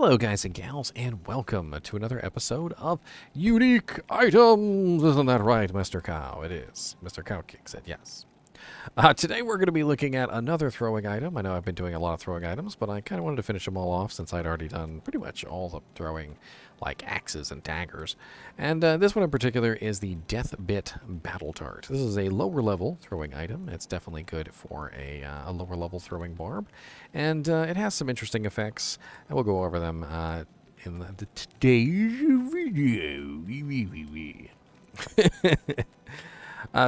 Hello guys and gals, and welcome to another episode of Unique Items! Isn't that right, Mr. Cow? It is. Mr. Cowkick said yes. Today we're going to be looking at another throwing item. I know I've been doing a lot of throwing items, but I kind of wanted to finish them all off since I'd already done pretty much all the throwing, like axes and daggers. And this one in particular is the Deathbit Battle Dart. This is a lower level throwing item. It's definitely good for a lower level throwing barb. And it has some interesting effects, and we'll go over them in today's video.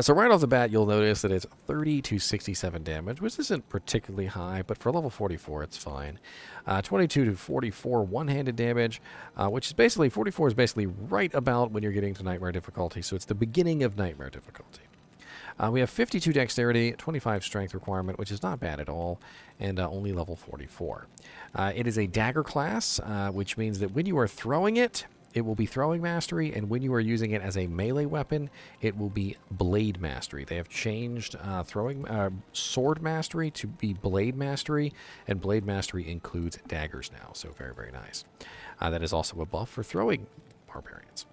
So right off the bat, you'll notice that it's 30 to 67 damage, which isn't particularly high, but for level 44, it's fine. 22 to 44 one-handed damage, which is basically, 44 is basically right about when you're getting to Nightmare difficulty, so it's the beginning of Nightmare difficulty. We have 52 dexterity, 25 strength requirement, which is not bad at all, and only level 44. It is a dagger class, which means that when you are throwing it, it will be throwing mastery, and when you are using it as a melee weapon, it will be blade mastery. They have changed sword mastery to be blade mastery, and blade mastery includes daggers now, so very, very nice. That is also a buff for throwing barbarians.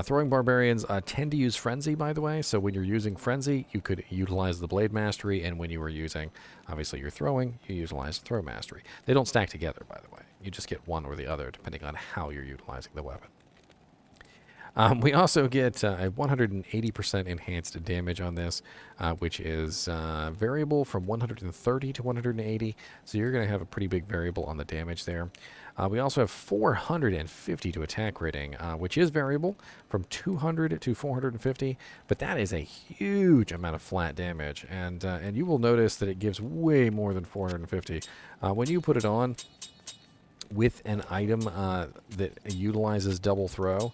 Throwing barbarians tend to use frenzy, by the way, so when you're using frenzy, you could utilize the blade mastery, and when you are using, obviously you're throwing, you utilize the throw mastery. They don't stack together, by the way. You just get one or the other, depending on how you're utilizing the weapon. We also get a 180% enhanced damage on this, which is variable from 130 to 180, so you're going to have a pretty big variable on the damage there. We also have 450 to attack rating, which is variable from 200 to 450, but that is a huge amount of flat damage, and you will notice that it gives way more than 450. When you put it on with an item that utilizes double throw,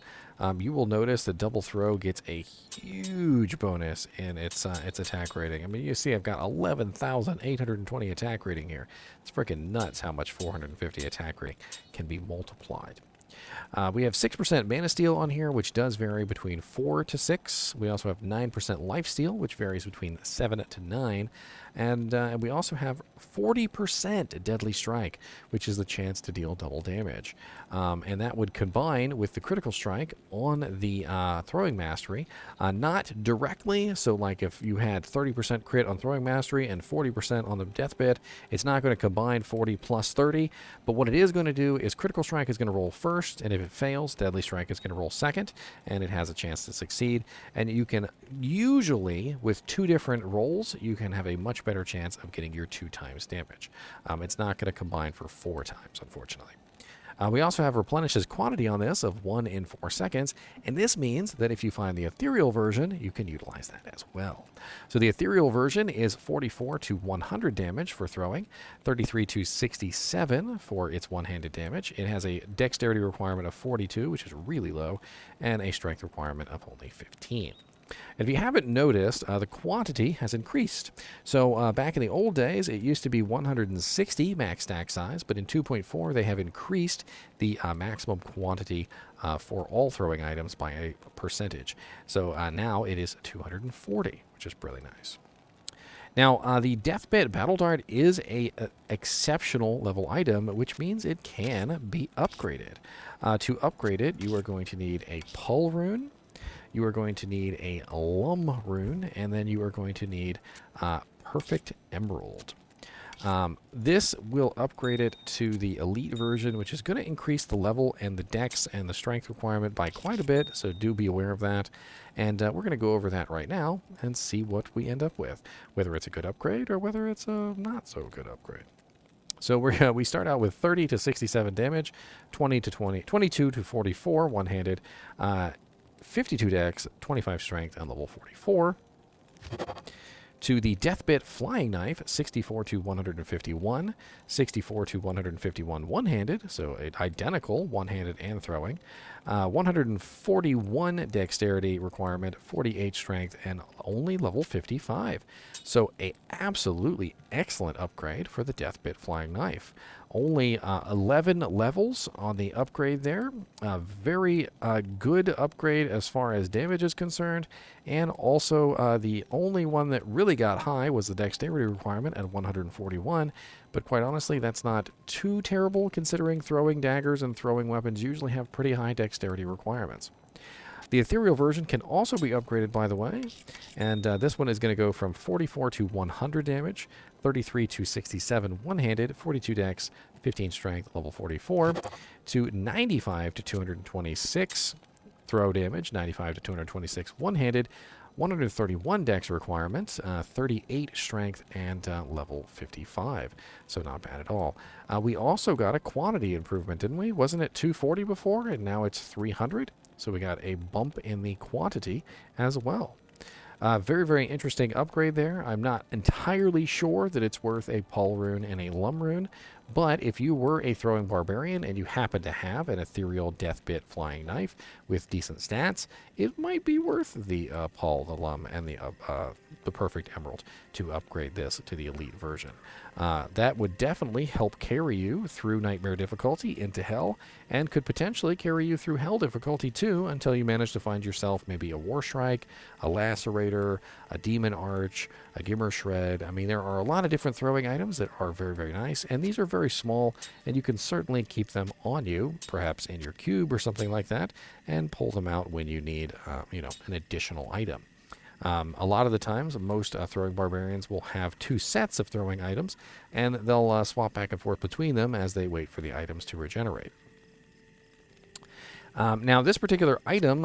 you will notice that double throw gets a huge bonus in its attack rating. I mean, you see I've got 11,820 attack rating here. It's freaking nuts how much 450 attack rating can be multiplied. We have 6% Mana Steal on here, which does vary between 4 to 6. We also have 9% Life Steal, which varies between 7 to 9. And we also have 40% Deadly Strike, which is the chance to deal double damage. And that would combine with the Critical Strike on the Throwing Mastery. Not directly, so like if you had 30% crit on Throwing Mastery and 40% on the Deathbit, it's not going to combine 40 plus 30. But what it is going to do is Critical Strike is going to roll first, and if it fails, Deadly Strike is going to roll second, and it has a chance to succeed. And you can usually, with 2 different rolls, you can have a much better chance of getting your 2 times damage. It's not going to combine for 4 times, unfortunately. We also have Replenishes Quantity on this of 1 in 4 seconds, and this means that if you find the ethereal version, you can utilize that as well. So the ethereal version is 44 to 100 damage for throwing, 33 to 67 for its one-handed damage. It has a dexterity requirement of 42, which is really low, and a strength requirement of only 15. If you haven't noticed, the quantity has increased. So back in the old days, it used to be 160 max stack size, but in 2.4 they have increased the maximum quantity for all throwing items by a percentage. So now it is 240, which is really nice. Now, the Deathbit Battle Dart is a exceptional level item, which means it can be upgraded. To upgrade it, you are going to need a Pull Rune, you are going to need a Lum Rune, and then you are going to need Perfect Emerald. This will upgrade it to the Elite version, which is going to increase the level and the dex and the strength requirement by quite a bit, so do be aware of that. And we're going to go over that right now and see what we end up with, whether it's a good upgrade or whether it's a not so good upgrade. So we start out with 30 to 67 damage, 22 to 44 one-handed, 52 dex, 25 strength, and level 44. To the Deathbit Flying Knife, 64 to 151, 64 to 151 one-handed, so identical one-handed and throwing, 141 dexterity requirement, 48 strength, and only level 55. So a absolutely excellent upgrade for the Deathbit Flying Knife. Only 11 levels on the upgrade there. Very good upgrade as far as damage is concerned. And also the only one that really got high was the dexterity requirement at 141. But quite honestly, that's not too terrible considering throwing daggers and throwing weapons usually have pretty high dexterity requirements. The ethereal version can also be upgraded, by the way, and this one is going to go from 44 to 100 damage, 33 to 67 one-handed, 42 dex, 15 strength, level 44, to 95 to 226 throw damage, 95 to 226 one-handed, 131 dex requirements, 38 strength, and level 55. So not bad at all. We also got a quantity improvement, didn't we? Wasn't it 240 before, and now it's 300? So we got a bump in the quantity as well. Very, very interesting upgrade there. I'm not entirely sure that it's worth a Paul rune and a Lum rune, but if you were a throwing barbarian and you happen to have an ethereal Deathbit flying knife with decent stats, it might be worth the Paul, the Lum, and the perfect emerald to upgrade this to the elite version. That would definitely help carry you through nightmare difficulty into hell, and could potentially carry you through hell difficulty too until you manage to find yourself maybe a war strike, a lacerator, a demon arch, a gimmer shred. I mean, there are a lot of different throwing items that are very, very nice, and these are very small, and you can certainly keep them on you, perhaps in your cube or something like that, and pull them out when you need, an additional item. A lot of the times, most throwing barbarians will have 2 sets of throwing items, and they'll swap back and forth between them as they wait for the items to regenerate. Now, this particular item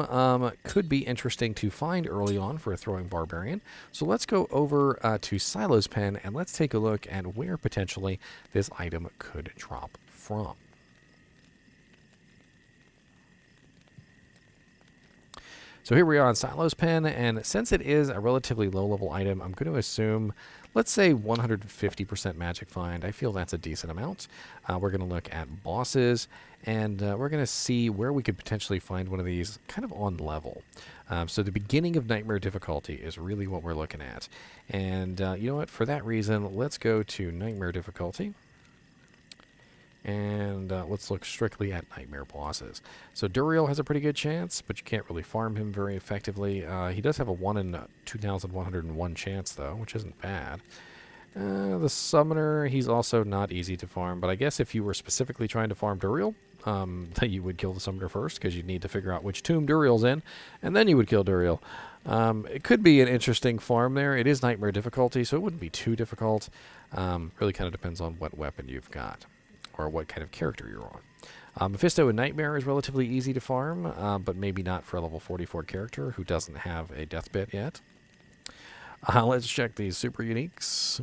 could be interesting to find early on for a throwing barbarian. So let's go over to Silo's Pen, and let's take a look at where potentially this item could drop from. So here we are on Silo's Pen, and since it is a relatively low-level item, I'm going to assume, let's say 150% magic find. I feel that's a decent amount. We're going to look at bosses, and we're going to see where we could potentially find one of these kind of on level. So the beginning of nightmare difficulty is really what we're looking at. And you know what? For that reason, let's go to nightmare difficulty. And let's look strictly at nightmare bosses. So Duriel has a pretty good chance, but you can't really farm him very effectively. He does have a 1 in 2,101 chance, though, which isn't bad. The Summoner, he's also not easy to farm, but I guess if you were specifically trying to farm Duriel, then you would kill the Summoner first, because you'd need to figure out which tomb Duriel's in, and then you would kill Duriel. It could be an interesting farm there. It is nightmare difficulty, so it wouldn't be too difficult. Really kind of depends on what weapon you've got, or what kind of character you're on. Mephisto and Nightmare is relatively easy to farm, but maybe not for a level 44 character who doesn't have a Deathbit yet. Let's check these super uniques.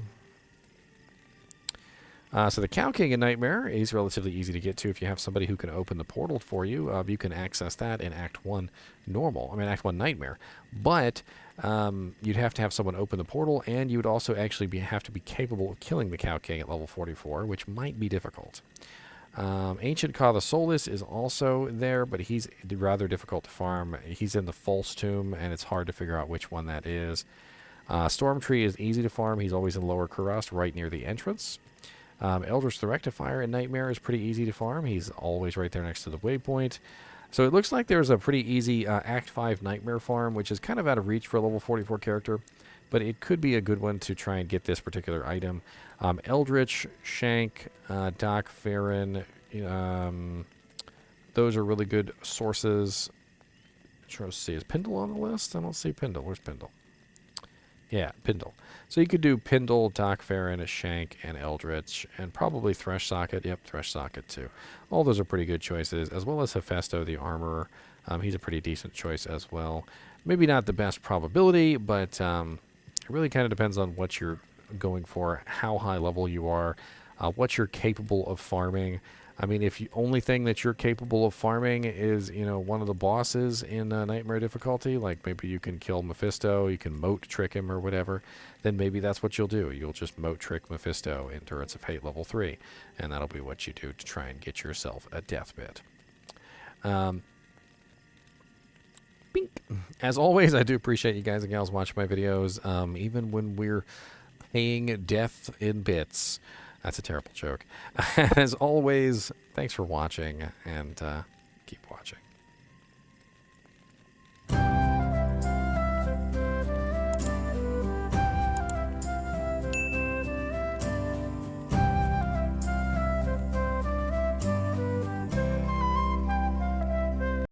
So the Cow King in Nightmare is relatively easy to get to if you have somebody who can open the portal for you. You can access that in Act 1 Act 1 Nightmare. But you'd have to have someone open the portal, and you would also actually have to be capable of killing the Cow King at level 44, which might be difficult. Ancient Ka the Soulless is also there, but he's rather difficult to farm. He's in the False Tomb, and it's hard to figure out which one that is. Stormtree is easy to farm. He's always in Lower Kurast, right near the entrance. Eldritch the Rectifier in Nightmare is pretty easy to farm. He's always right there next to the waypoint. So it looks like there's a pretty easy Act 5 Nightmare farm, which is kind of out of reach for a level 44 character, but it could be a good one to try and get this particular item. Eldritch, Shank, Doc Farron, those are really good sources. I'm trying to see, is Pindle on the list? I don't see Pindle. Where's Pindle? Yeah, Pindle. So you could do Pindle, Doc Farron, Shank, and Eldritch, and probably Thresh Socket. Yep, Thresh Socket too. All those are pretty good choices, as well as Hephaestus the Armorer. He's a pretty decent choice as well. Maybe not the best probability, but it really kind of depends on what you're going for, how high level you are, what you're capable of farming. I mean, if the only thing that you're capable of farming is, one of the bosses in Nightmare difficulty, like maybe you can kill Mephisto, you can moat trick him or whatever, then maybe that's what you'll do. You'll just moat trick Mephisto in Turrets of Hate level 3, and that'll be what you do to try and get yourself a Deathbit. Bink. As always, I do appreciate you guys and gals watching my videos, even when we're paying death in bits. That's a terrible joke. As always, thanks for watching, and keep watching.